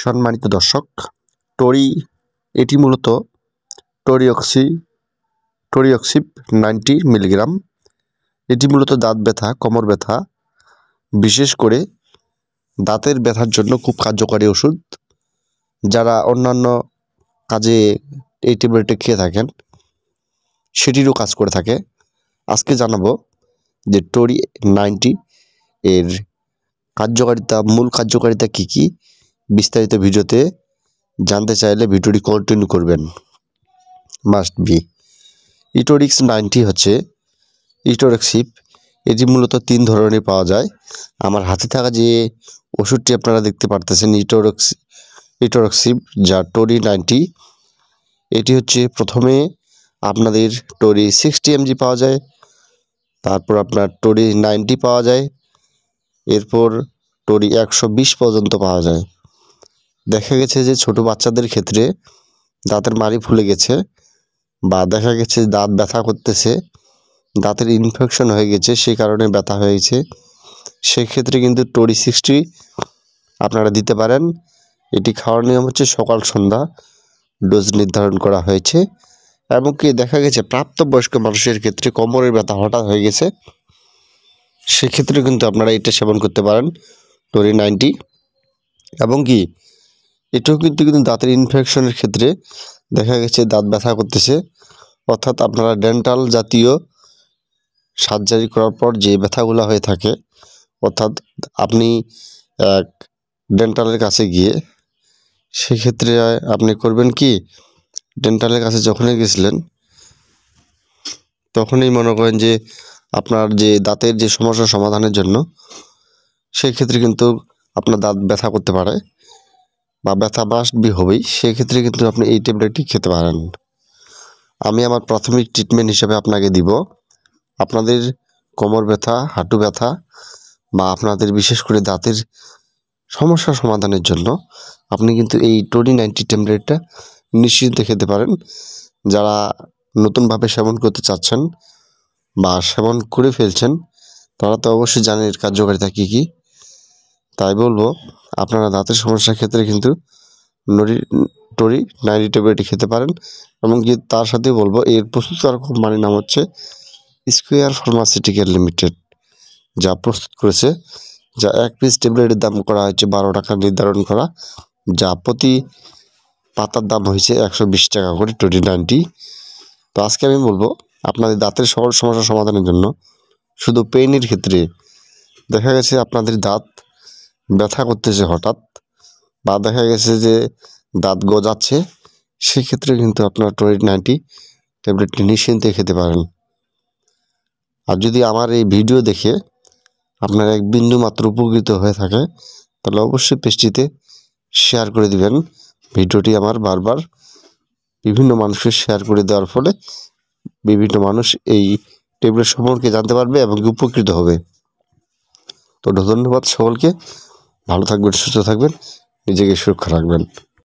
সম্মানিত দর্শক, টরি এটি মূলত টোরিঅক্সিপ 90 মিলিগ্রাম। এটি মূলত দাঁত ব্যথা, কোমর ব্যথা, বিশেষ করে দাঁতের ব্যথার জন্য খুব কার্যকরী ওষুধ। যারা অন্যান্য কাজে এই ট্যাবলেটটি খেয়ে থাকেন সেটিরও কাজ করে থাকে। আজকে জানাবো যে টরি 90 এর মূল কার্যকারিতা কী কী। বিস্তারিত ভিডিওতে জানতে চাইলে ভিডিওটি কন্টিনিউ করবেন, মাস্ট বি। ইটোরিক্স 90 হচ্ছে ইটোরক্সিপ। এটি মূলত 3 ধরনের পাওয়া যায়। আমার হাতে থাকা যে ওষুধটি আপনারা দেখতে পারতেছেন ইটোরক্সিপ, যা টরি 90, এটি হচ্ছে প্রথমে আপনাদের টরি 60 mg পাওয়া যায়, তারপর আপনার টরি 90 পাওয়া যায়, এরপর টরি 120 পর্যন্ত পাওয়া যায়। দেখা গেছে যে ছোট বাচ্চাদের ক্ষেত্রে দাঁতের মাড়ি ফুলে গেছে বা দেখা গেছে দাঁত ব্যথা করতেছে, দাঁতের ইনফেকশন হয়ে গেছে, সেই কারণে ব্যথা হয়েছে, সেক্ষেত্রে কিন্তু টরি 60 আপনারা দিতে পারেন। এটি খাওয়ার নিয়ম হচ্ছে সকাল সন্ধ্যা ডোজ নির্ধারণ করা হয়েছে। এমনকি দেখা গেছে প্রাপ্তবয়স্ক মানুষের ক্ষেত্রে কোমরের ব্যথা হঠাৎ হয়ে গেছে, সেক্ষেত্রে কিন্তু আপনারা এটা সেবন করতে পারেন, টরি 90। এবং কি এটাও কিন্তু দাঁতের ইনফেকশনের ক্ষেত্রে দেখা গেছে দাঁত ব্যথা করতেছে, অর্থাৎ আপনারা ডেন্টাল জাতীয় সার্জারি করার পর যে ব্যথাগুলো হয়ে থাকে, অর্থাৎ আপনি এক ডেন্টালের কাছে গিয়ে সেক্ষেত্রে আপনি করবেন কি, ডেন্টালের কাছে যখনই গেছিলেন তখনই মনে করেন যে আপনার যে দাঁতের যে সমস্যার সমাধানের জন্য সেক্ষেত্রে কিন্তু আপনার দাঁত ব্যথা করতে পারে বা ব্যথা মাস্ট বি হবেই, সেক্ষেত্রে কিন্তু আপনি এই ট্যাবলেটটি খেতে পারেন। আমি আমার প্রাথমিক ট্রিটমেন্ট হিসেবে আপনাকে দিব। আপনাদের কোমর ব্যথা, হাঁটু ব্যথা বা আপনাদের বিশেষ করে দাঁতের সমস্যা সমাধানের জন্য আপনি কিন্তু এই টরি 90 ট্যাবলেটটা নিশ্চিন্তে খেতে পারেন। যারা নতুনভাবে সেবন করতে চাচ্ছেন বা সেবন করে ফেলছেন তারা তো অবশ্যই জানেন এর কার্যকারিতা কী কী। তাই বলবো আপনারা দাঁতের সমস্যার ক্ষেত্রে কিন্তু টরি 90 ট্যাবলেটটি খেতে পারেন। এমনকি তার সাথে বলবো এর প্রস্তুতকারক কোম্পানির নাম হচ্ছে স্কোয়ার ফার্মাসিউটিক্যাল লিমিটেড, যা প্রস্তুত করেছে, যা এক পিস ট্যাবলেটের দাম করা হয়েছে 12 টাকা নির্ধারণ করা, যা প্রতি পাতার দাম হয়েছে 120 টাকা করে টরি 90। তো আজকে আমি বলবো আপনাদের দাঁতের সকল সমস্যার সমাধানের জন্য, শুধু পেইনের ক্ষেত্রে দেখা গেছে আপনাদের দাঁত ব্যথা করতেছে হঠাৎ বা দেখা গেছে যে দাঁত গজাচ্ছে, সেক্ষেত্রে কিন্তু আপনার টরি 90 ট্যাবলেটটি নিশ্চিন্তে খেতে পারেন। আর যদি আমার এই ভিডিও দেখে আপনার এক বিন্দু মাত্র উপকৃত হয়ে থাকে তাহলে অবশ্যই পেজটিতে শেয়ার করে দিবেন। ভিডিওটি আমার বারবার বিভিন্ন মানুষকে শেয়ার করে দেওয়ার ফলে বিভিন্ন মানুষ এই ট্যাবলেট সম্পর্কে জানতে পারবে এবং উপকৃত হবে। তো ধন্যবাদ সকলকে। ভালো থাকবেন, সুস্থ থাকবেন, নিজেকে সুরক্ষা রাখবেন।